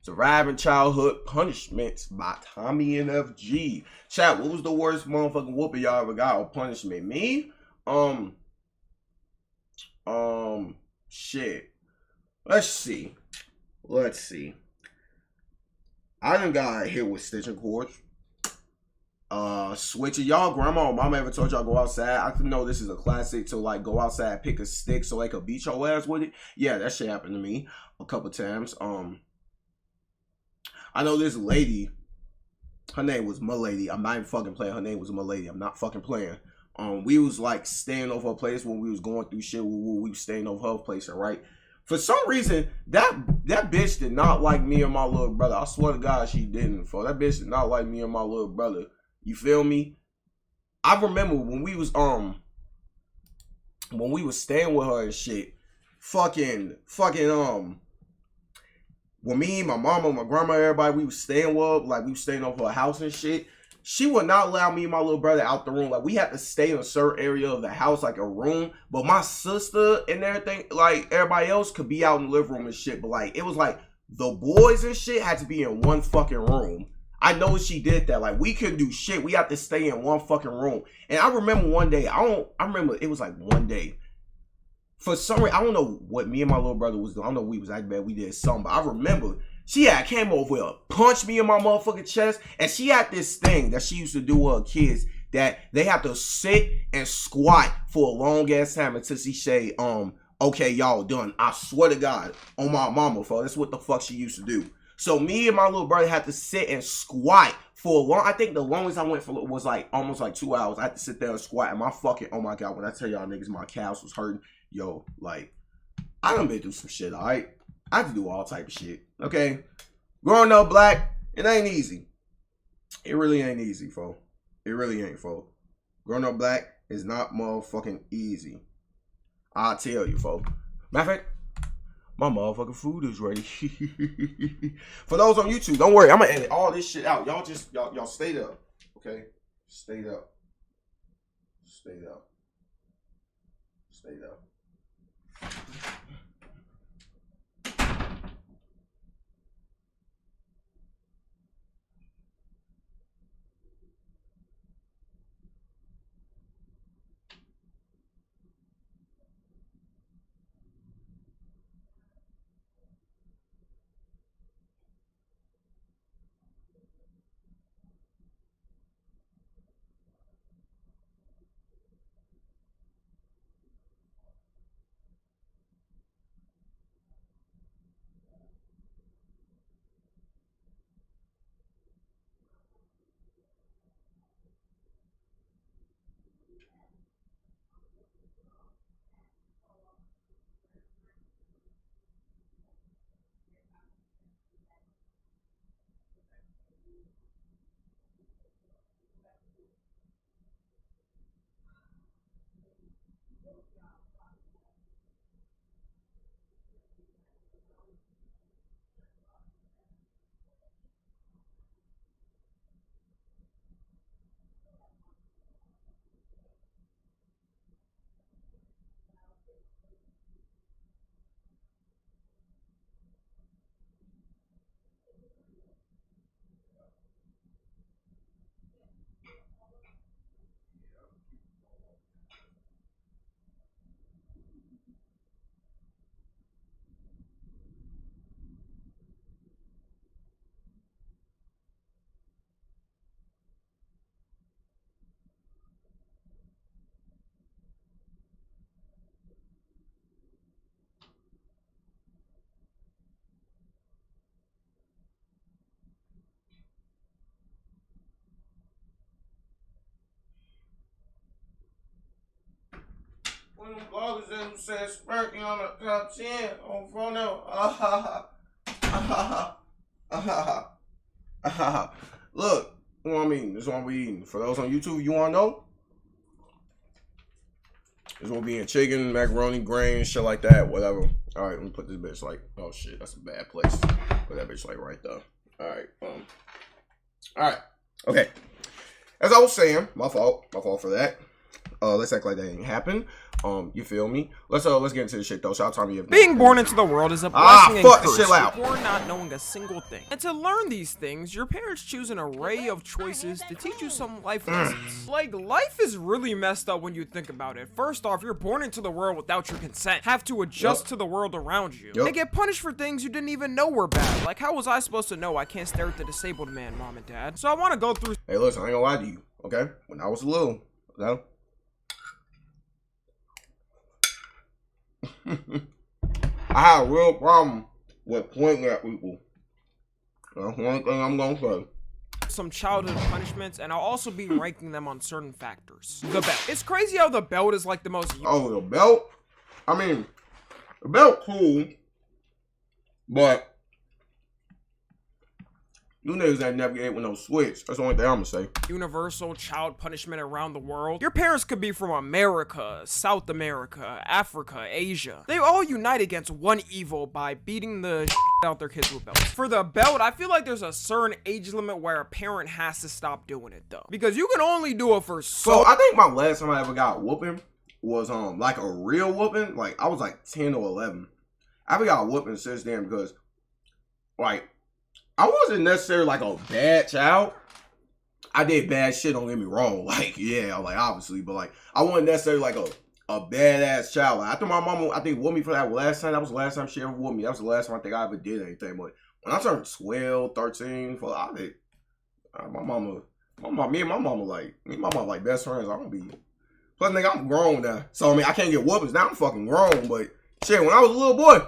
Surviving Childhood Punishments by Tommy and FG. Chat, what was the worst motherfucking whooping y'all ever got or punishment? Me? Shit. Let's see. I done got hit with stitching cords. Switching. Y'all grandma or mama ever told y'all go outside? I know this is a classic to like go outside, pick a stick so they could beat your ass with it. Yeah, that shit happened to me a couple times. I know this lady, her name was Milady. I'm not even fucking playing. Her name was Milady. I'm not fucking playing. We was like staying over her place when we was going through shit. We was staying over her place, right? For some reason, that bitch did not like me and my little brother. I swear to God, she didn't. For that bitch did not like me and my little brother. You feel me? I remember when we was staying with her and shit, when me, my mama, my grandma, everybody, we was staying with, like, we was staying over her house and shit. She would not allow me and my little brother out the room. Like, we had to stay in a certain area of the house, like a room. But my sister and everything, like, everybody else could be out in the living room and shit. But, like, it was like the boys and shit had to be in one fucking room. I know she did that. Like, we couldn't do shit. We had to stay in one fucking room. And I remember one day, I remember it was like one day. For some reason, I don't know what me and my little brother was doing. I don't know if we was acting bad. We did something. But I remember she had came over here, punched me in my motherfucking chest. And she had this thing that she used to do with her kids that they have to sit and squat for a long ass time until she say, okay, y'all done. I swear to God, on my mama, for that's what the fuck she used to do. So me and my little brother had to sit and squat for a long, I think the longest I went for was like almost like 2 hours. I had to sit there and squat and my fucking, oh my God, when I tell y'all niggas my calves was hurting, yo, like, I done been through some shit, all right? I had to do all type of shit, okay? Growing up black, it ain't easy. It really ain't easy, folks. It really ain't, folks. Growing up black is not motherfucking easy. I'll tell you, folks. Matter of fact, my motherfucking food is ready. For those on YouTube, don't worry. I'm going to edit all this shit out. Y'all just, y'all stay there, okay? Stay there. Stay there. Stay there. When the bloggers that said sparking on the top 10 on phone Look, you know what I mean? This is what we eating. For those on YouTube, you want to know? This will be in chicken, macaroni, grains, shit like that, whatever. All right, let me put this bitch like, oh shit, that's a bad place. Put that bitch like right there. All right, okay. As I was saying, my fault for that. let's act like that ain't happened. You feel me? Let's get into this shit though. Shout out to me. Being born into the world is a blessing and curse. Shit loud. You're born not knowing a single thing. And to learn these things, your parents choose an array of choices to teach you some life lessons. Like, life is really messed up when you think about it. First off, you're born into the world without your consent. Have to adjust to the world around you. And get punished for things you didn't even know were bad. Like, how was I supposed to know I can't stare at the disabled man, mom and dad? So I want to go through. Hey, listen, I ain't gonna lie to you, okay? When I was little, okay? I had a real problem with pointing at people. That's one thing I'm gonna say. Some childhood punishments, and I'll also be ranking them on certain factors. The belt. It's crazy how the belt is like the most. Oh, the belt? I mean, the belt cool, but you niggas ain't never ate with no switch. That's the only thing I'm gonna say. Universal child punishment around the world. Your parents could be from America, South America, Africa, Asia. They all unite against one evil by beating the shit out their kids with belts. For the belt, I feel like there's a certain age limit where a parent has to stop doing it though, because you can only do it for so. I think my last time I ever got whooping was like a real whooping. Like I was like 10 or 11. I haven't got whooping since then because like. I wasn't necessarily like a bad child. I did bad shit, don't get me wrong. Like, yeah, like obviously, but like I wasn't necessarily like a badass child. Like, after my mama, I think whooped me for that last time. That was the last time she ever whooped me. That was the last time I think I ever did anything. But when I turned 12, 13, I did my mama, me and my mama like best friends. I don't be. Plus, nigga, I'm grown now. So I mean I can't get whoopings. Now I'm fucking grown, but shit, when I was a little boy.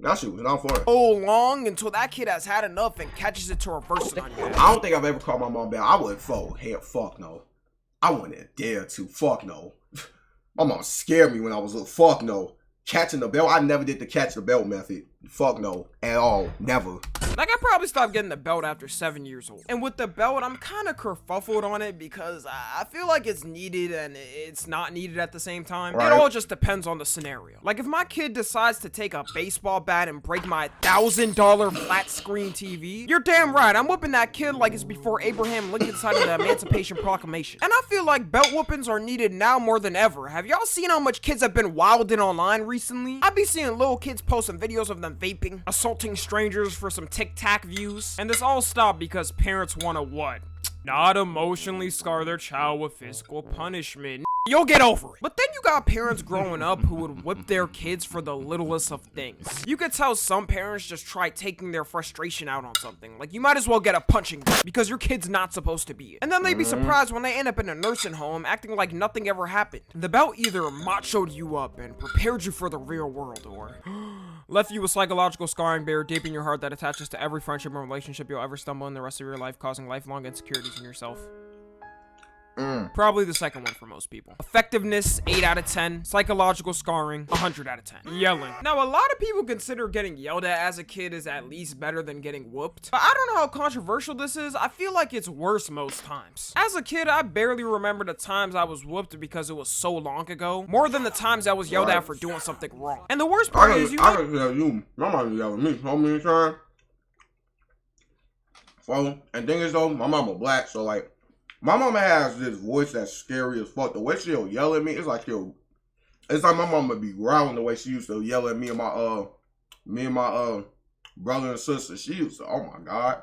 That shit was not fun. So long until that kid has had enough and catches it to reverse it on you. I don't think I've ever called my mom back. I wouldn't fuck. Hell, fuck no. I wouldn't dare to. Fuck no. My mom scared me when I was little. Fuck no. Catching the belt. I never did the catch the belt method. Fuck no. At all. Never. Like, I probably stopped getting the belt after 7 years old. And with the belt, I'm kind of kerfuffled on it because I feel like it's needed and it's not needed at the same time. Right. It all just depends on the scenario. Like, if my kid decides to take a baseball bat and break my $1,000 flat screen TV, you're damn right. I'm whooping that kid like it's before Abraham Lincoln signed the Emancipation Proclamation. And I feel like belt whoopings are needed now more than ever. Have y'all seen how much kids have been wilding online recently? I be seeing little kids posting videos of them vaping, assaulting strangers for some TikTok views, and this all stopped because parents want to what? Not emotionally scar their child with physical punishment. You'll get over it. But then you got parents growing up who would whip their kids for the littlest of things. You could tell some parents just try taking their frustration out on something. Like, you might as well get a punching bag because your kid's not supposed to be it. And then they'd be surprised when they end up in a nursing home acting like nothing ever happened. The belt either machoed you up and prepared you for the real world, or left you with psychological scarring buried deep in your heart that attaches to every friendship and relationship you'll ever stumble in the rest of your life, causing lifelong insecurities in yourself. Probably the second one for most people. Effectiveness, 8 out of 10. Psychological scarring, 100 out of 10. Yelling. Now, a lot of people consider getting yelled at as a kid is at least better than getting whooped. But I don't know how controversial this is. I feel like it's worse most times. As a kid, I barely remember the times I was whooped because it was so long ago, more than the times I was yelled at for doing something wrong. And the worst part is I can tell you, my mom yelled at me so many times. So, and thing is though, my mama black, so like, my mama has this voice that's scary as fuck. The way she'll yell at me, it's like my mama be growling the way she used to yell at me and my brother and sister. She used to, oh my God.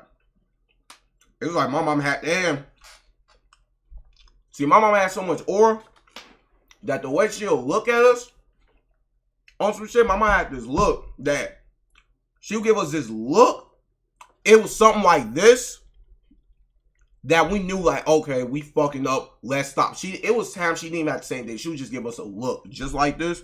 It was like my mama had, damn. See, my mama had so much aura that the way she'll look at us on some shit, my mama had this look that she'll give us this look. It was something like this. That we knew, like, okay, we fucking up, let's stop. It was time she didn't even have to say anything. She would just give us a look, just like this,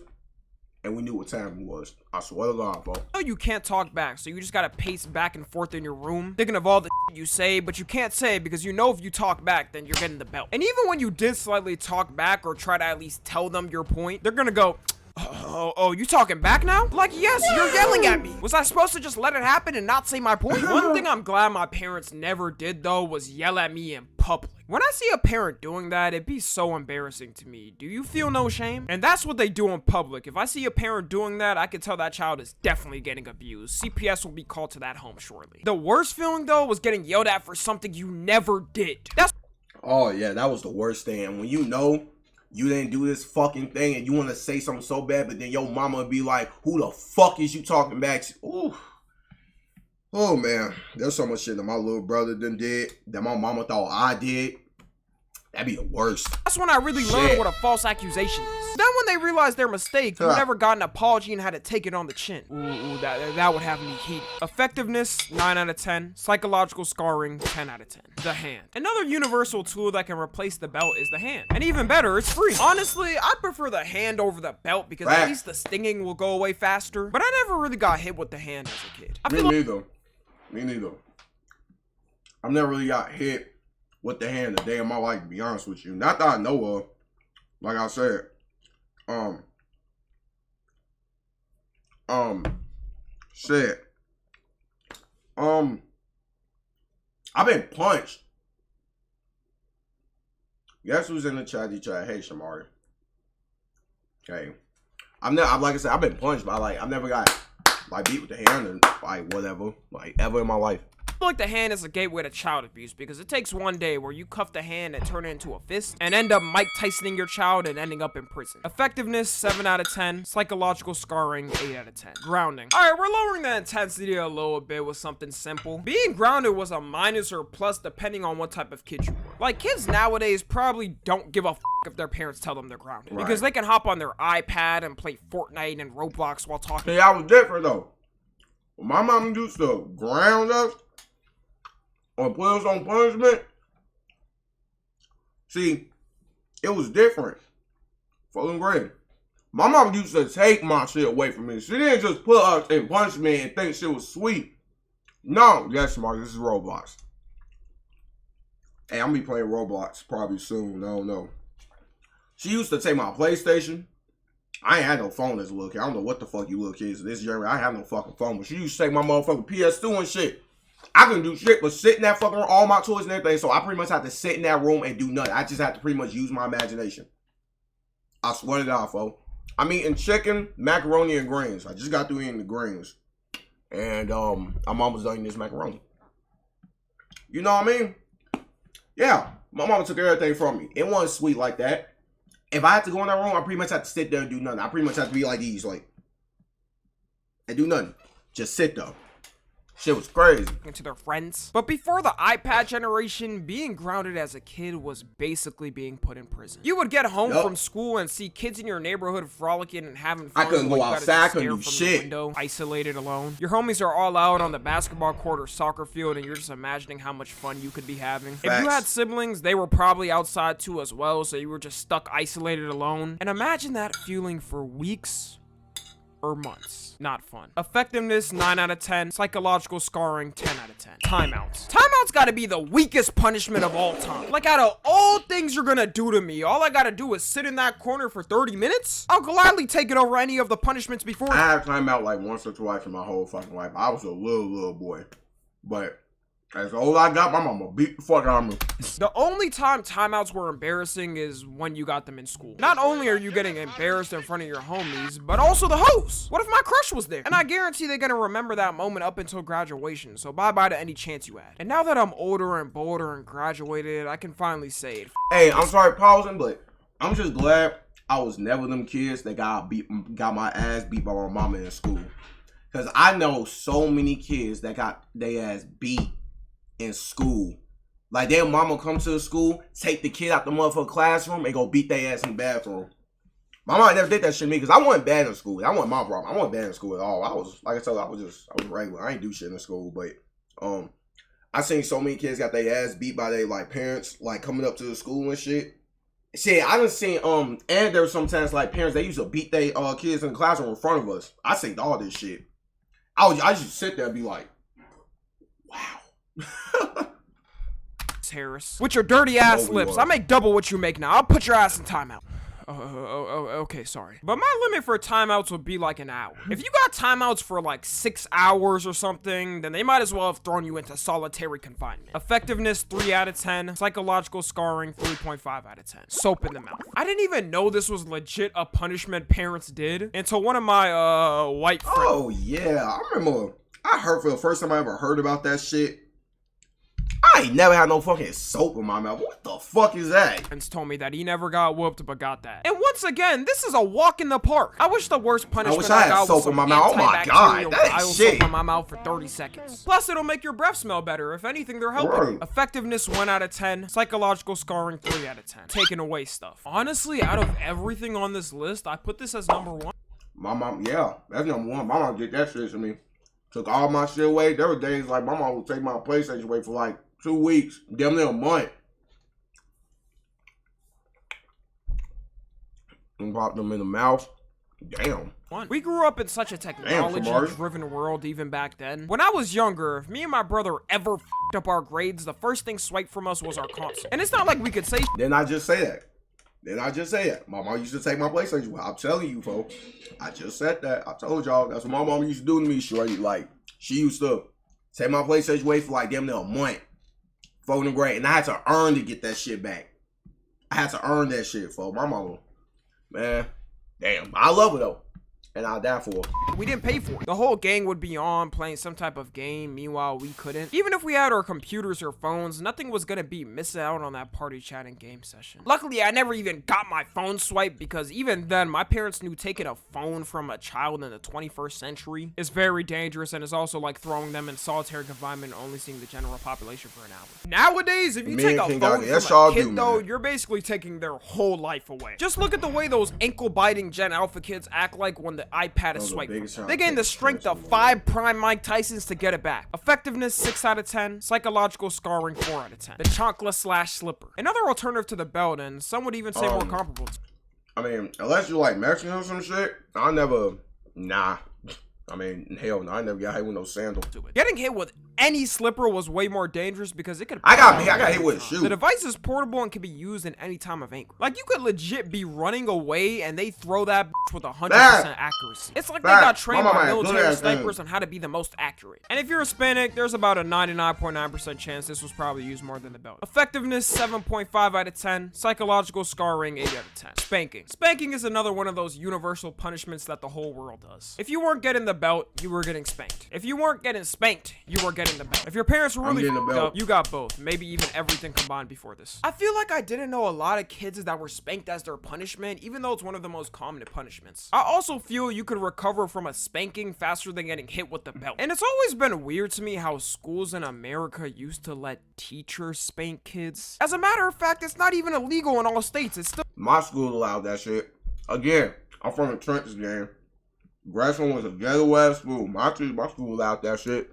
and we knew what time it was. I swear to God, bro. You can't talk back, so you just gotta pace back and forth in your room, thinking of all the you say, but you can't say because you know if you talk back, then you're getting the belt. And even when you did slightly talk back or try to at least tell them your point, they're gonna go, oh, you talking back now? Like, yes, you're yelling at me. Was I supposed to just let it happen and not say my point? One thing I'm glad my parents never did, though, was yell at me in public. When I see a parent doing that, it'd be so embarrassing to me. Do you feel no shame? And that's what they do in public. If I see a parent doing that, I can tell that child is definitely getting abused. CPS will be called to that home shortly. The worst feeling, though, was getting yelled at for something you never did. Oh, yeah, that was the worst thing. And when you know you didn't do this fucking thing, and you want to say something so bad, but then your mama would be like, who the fuck is you talking back to? Ooh. Oh, man. There's so much shit that my little brother did, that my mama thought I did. That'd be the worst. That's when I really learned what a false accusation is. Then when they realized their mistake, you never got an apology and had to take it on the chin. Ooh, that would have me heated. Effectiveness, 9 out of 10. Psychological scarring, 10 out of 10. The hand. Another universal tool that can replace the belt is the hand. And even better, it's free. Honestly, I prefer the hand over the belt because at least the stinging will go away faster. But I never really got hit with the hand as a kid. Me neither. I've never really got hit with the hand a day in my life, to be honest with you. Not that I know of. Like I said. Shit. I've been punched. Guess who's in the chatty chat? Hey, Shamari. Okay. Like I said, I've been punched, but I've never got like beat with the hand and like whatever, like ever in my life. I feel like the hand is a gateway to child abuse because it takes one day where you cuff the hand and turn it into a fist and end up Mike Tysoning your child and ending up in prison. Effectiveness, 7 out of 10. Psychological scarring, 8 out of 10. Grounding. Alright, we're lowering the intensity a little bit with something simple. Being grounded was a minus or plus depending on what type of kid you were. Like, kids nowadays probably don't give a f if their parents tell them they're grounded. Because they can hop on their iPad and play Fortnite and Roblox while talking. Hey, I was different though. When my mom used to ground us, or put us on punishment, see, it was different. Fucking great. My mom used to take my shit away from me. She didn't just put us in punishment and think shit was sweet. No, yes, Mark, this is Roblox. Hey, I'm gonna be playing Roblox probably soon. I don't know. She used to take my PlayStation. I ain't had no phone as a little kid. I don't know what the fuck you little kids this year. I have no fucking phone, but she used to take my motherfucking PS2 and shit. I couldn't do shit but sit in that fucking room, all my toys and everything, so I pretty much had to sit in that room and do nothing. I just had to pretty much use my imagination. I swear to God, folks. I'm eating chicken, macaroni, and greens. I just got through eating the greens. And I'm almost done eating this macaroni. You know what I mean? Yeah, my mama took everything from me. It wasn't sweet like that. If I had to go in that room, I pretty much had to sit there and do nothing. I pretty much had to be like these, like, and do nothing. Just sit there. Shit was crazy. To their friends. But before the iPad generation, being grounded as a kid was basically being put in prison. You would get home from school and see kids in your neighborhood frolicking and having fun. I couldn't go outside, I couldn't do shit. Window, isolated alone. Your homies are all out on the basketball court or soccer field and you're just imagining how much fun you could be having. Facts. If you had siblings, they were probably outside too as well, so you were just stuck isolated alone. And imagine that feeling for weeks or months. Not fun. Effectiveness, 9 out of 10. Psychological scarring, 10 out of 10. Timeouts. Timeouts gotta be the weakest punishment of all time. Like, out of all things you're gonna do to me, all I gotta do is sit in that corner for 30 minutes? I'll gladly take it over any of the punishments before. I had timeout like once or twice in my whole fucking life. I was a little boy. But as old I got, my mama beat the fuck out of me. The only time timeouts were embarrassing is when you got them in school. Not only are you getting embarrassed in front of your homies, but also the host. What if my crush was there? And I guarantee they're gonna remember that moment up until graduation, so bye-bye to any chance you had. And now that I'm older and bolder and graduated, I can finally say it. Hey, I'm sorry pausing, but I'm just glad I was never them kids that got my ass beat by my mama in school. Cause I know so many kids that got their ass beat in school. Like, their mama come to the school, take the kid out the motherfucking classroom, and go beat their ass in the bathroom. My mom never did that shit to me because I wasn't bad in school. That wasn't my problem. I wasn't bad in school at all. I was, like I told you, I was regular. I ain't do shit in school, but I seen so many kids got their ass beat by their like parents, like coming up to the school and shit. Shit, I done seen and there was sometimes like parents, they used to beat their kids in the classroom in front of us. I seen all this shit. I used to sit there and be like, wow. Harris. With your dirty ass lips. I make double what you make now. I'll put your ass in timeout. Okay, sorry. But my limit for timeouts would be like an hour. If you got timeouts for like 6 hours or something, then they might as well have thrown you into solitary confinement. Effectiveness, 3 out of 10. Psychological scarring, 3.5 out of 10. Soap in the mouth. I didn't even know this was legit a punishment parents did until one of my white friends. Oh yeah, I remember. I heard for the first time I ever heard about that shit. I ain't never had no fucking soap in my mouth. What the fuck is that? Friends told me that he never got whooped but got that. And once again, this is a walk in the park. I wish the worst punishment I got was some antibacterial dial soap in my mouth for 30 seconds. Plus, it'll make your breath smell better. If anything, they're helping. Right. Effectiveness 1 out of 10. Psychological scarring 3 out of 10. Taking away stuff. Honestly, out of everything on this list, I put this as number 1. My mom, yeah, that's number 1. My mom did that shit to me. Took all my shit away. There were days like my mom would take my PlayStation away for like 2 weeks, damn near a month. And popped them in the mouth. Damn. We grew up in such a technology-driven world even back then. When I was younger, if me and my brother ever f***ed up our grades, the first thing swiped from us was our console. And it's not like we could say. Didn't I just say that? My mom used to take my PlayStation. I'm telling you, folks. I just said that. I told y'all. That's what my mom used to do to me. She used to take my PlayStation away for like damn near a month. Folding grade. And I had to earn to get that shit back. I had to earn that shit, folks. My mama. Man. Damn. I love her, though. And I'll die for it. We didn't pay for it. The whole gang would be on playing some type of game. Meanwhile, we couldn't. Even if we had our computers or phones, nothing was gonna be missing out on that party chatting game session. Luckily, I never even got my phone swiped because even then, my parents knew taking a phone from a child in the 21st century is very dangerous and is also like throwing them in solitary confinement and only seeing the general population for an hour. Nowadays, if you take a phone from a kid, though, you're basically taking their whole life away. Just look at the way those ankle-biting Gen Alpha kids act like when the iPad is swiped. They gain the strength of 5 prime Mike Tysons to get it back. Effectiveness 6 out of 10. Psychological scarring 4 out of 10. The chancla / slipper. Another alternative to the belt, and some would even say more comparable. I mean, unless you like Mexican or some shit, nah. I mean, hell no, I never got hit with no sandal. Getting hit with any slipper was way more dangerous because it could. I got hit with a shoe. The device is portable and can be used in any time of anger. Like you could legit be running away and they throw that with 100% accuracy. It's like they got trained by military snipers on how to be the most accurate. And if you're Hispanic, there's about a 99.9% chance this was probably used more than the belt. Effectiveness 7.5 out of 10. Psychological scarring 8 out of 10. Spanking. Spanking is another one of those universal punishments that the whole world does. If you weren't getting the belt, you were getting spanked. If you weren't getting spanked, you were getting the belt. If your parents were really f***ed up, you got both. Maybe even everything combined before this. I feel like I didn't know a lot of kids that were spanked as their punishment, even though it's one of the most common punishments. I also feel you could recover from a spanking faster than getting hit with the belt. And it's always been weird to me how schools in America used to let teachers spank kids. As a matter of fact, it's not even illegal in all states. It's still. My school allowed that shit. Again, I'm from the trenches, gang. Gresham was a ghetto-ass school. My school allowed that shit.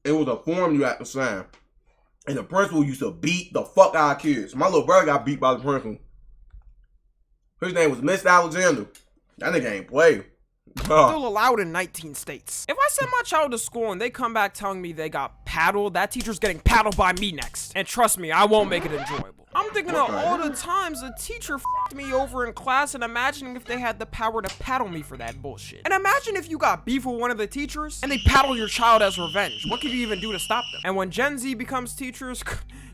It was a form you had to sign. And the principal used to beat the fuck out of kids. My little brother got beat by the principal. His name was Mr. Alexander. That nigga ain't play. Still allowed in 19 states. If I send my child to school and they come back telling me they got paddled, that teacher's getting paddled by me next. And trust me, I won't make it enjoyable. I'm thinking of all the times a teacher f***ed me over in class and imagining if they had the power to paddle me for that bullshit. And imagine if you got beef with one of the teachers and they paddle your child as revenge. What could you even do to stop them? And when Gen Z becomes teachers,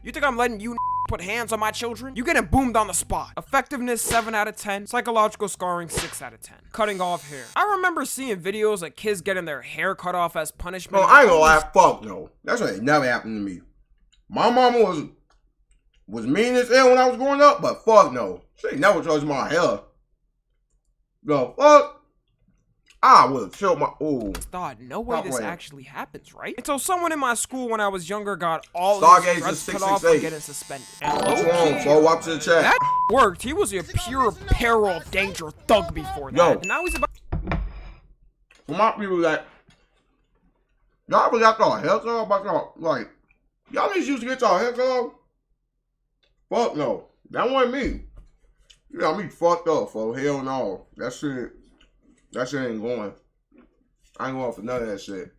you think I'm letting you put hands on my children? You getting boomed on the spot. Effectiveness 7 out of 10. Psychological scarring 6 out of 10. Cutting off hair. I remember seeing videos of kids getting their hair cut off as punishment. No, I ain't gonna lie. Fuck no. That's what never happened to me. My mama was mean as hell when I was growing up, but fuck no. She never touched my hair. The fuck? I would have killed my. Ooh. Thought no way this actually happens, right? Until someone in my school when I was younger got all his dreads cut off and getting suspended. What's wrong? Go up to the chat. That worked. He was a pure peril of danger thug before that. Yo. And now he's about. For my people that y'all ever got y'all hair cut off by y'all, like y'all niggas used to get y'all hair cut off? Fuck no. That wasn't me. You got me fucked up, for hell no. That shit ain't going. I ain't going for none of that shit.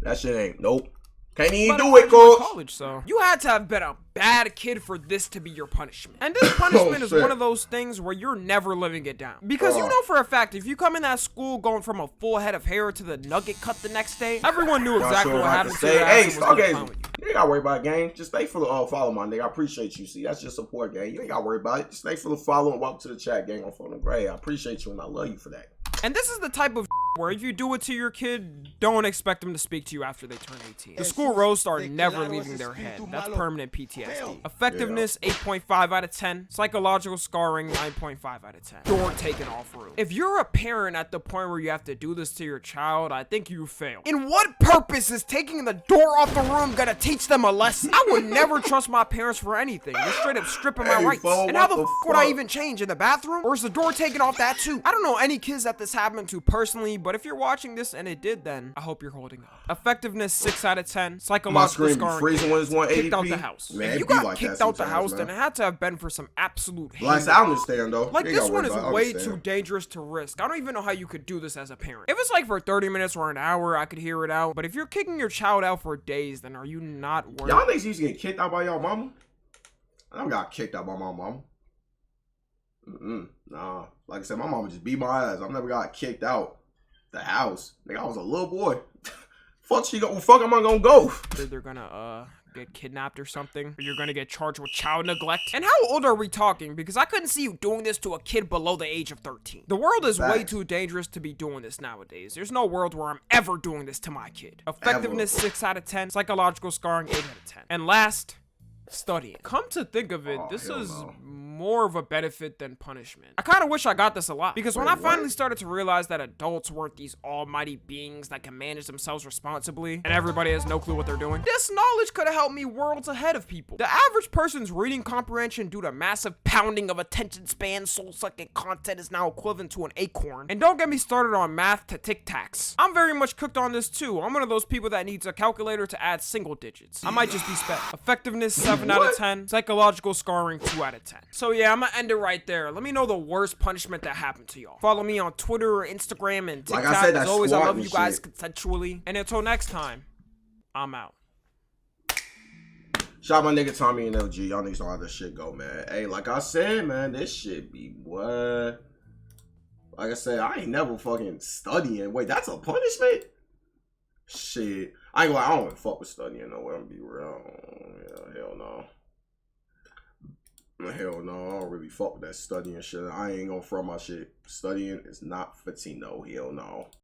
That shit ain't, nope. Can't even do it, coach. College, so you had to have been a bad kid for this to be your punishment. And this punishment is one of those things where you're never living it down. Because you know for a fact, if you come in that school going from a full head of hair to the nugget cut the next day, everyone knew exactly what happened to you. Hey, Stargazer, you ain't gotta worry about it, gang. Just stay for the follow, my nigga. I appreciate you. See, that's your support, gang. You ain't gotta worry about it. Just stay for the follow and welcome to the chat, gang. On phone. Great. I appreciate you and I love you for that. And this is the type of where if you do it to your kid, don't expect them to speak to you after they turn 18. The school roasts are never leaving their head. That's permanent PTSD. Effectiveness, 8.5 out of 10. Psychological scarring, 9.5 out of 10. Door taken off room. If you're a parent at the point where you have to do this to your child, I think you fail. In what purpose is taking the door off the room gonna teach them a lesson? I would never trust my parents for anything. They're straight up stripping my rights. And how the f would I even change? In the bathroom? Or is the door taken off that too? I don't know any kids that this happened to personally, but if you're watching this and it did, then I hope you're holding up. Effectiveness, 6 out of 10. Psychological scarring. Freezing when it's 180p. Kicked out the house. Man, if you got kicked out the house, then it had to have been for some absolute hate. I understand though. Like this one is way too dangerous to risk. I don't even know how you could do this as a parent. If it's like for 30 minutes or an hour, I could hear it out. But if you're kicking your child out for days, then are you not worried? Y'all niggas used to get kicked out by y'all mama? I never got kicked out by my mama. Nah. Like I said, my mama just beat my ass. I never got kicked out the house. Nigga, I was a little boy. Fuck am I gonna go? They're gonna get kidnapped or something, or you're gonna get charged with child neglect. And how old are we talking? Because I couldn't see you doing this to a kid below the age of 13. The world is way too dangerous to be doing this nowadays. There's no world where I'm ever doing this to my kid. Effectiveness, 6 out of 10. Psychological scarring, 8 out of 10. And last, studying. Come to think of it, this is more of a benefit than punishment. I kind of wish I got this a lot, because when I finally started to realize that adults weren't these almighty beings that can manage themselves responsibly, and everybody has no clue what they're doing, this knowledge could have helped me worlds ahead of people. The average person's reading comprehension due to massive pounding of attention span, soul-sucking content is now equivalent to an acorn. And don't get me started on math to tic-tacs. I'm very much cooked on this too. I'm one of those people that needs a calculator to add single digits. I might just be sped. Effectiveness, 7 out of 10. Psychological scarring, 2 out of 10. So yeah, I'm gonna end it right there. Let me know the worst punishment that happened to y'all. Follow me on Twitter, Instagram, and TikTok. Like I said, as always, I love you guys consensually. And until next time, I'm out. Shout out my nigga Tommy and LG. Y'all niggas know how this shit go, man. Hey, like I said, man, this shit be what? Like I said, I ain't never fucking studying. Wait, that's a punishment? Shit. I don't even fuck with studying no way. I'm gonna be real. Yeah, hell no. Hell no, I don't really fuck with that studying shit. I ain't gonna front my shit. Studying is not for Tino. Hell no.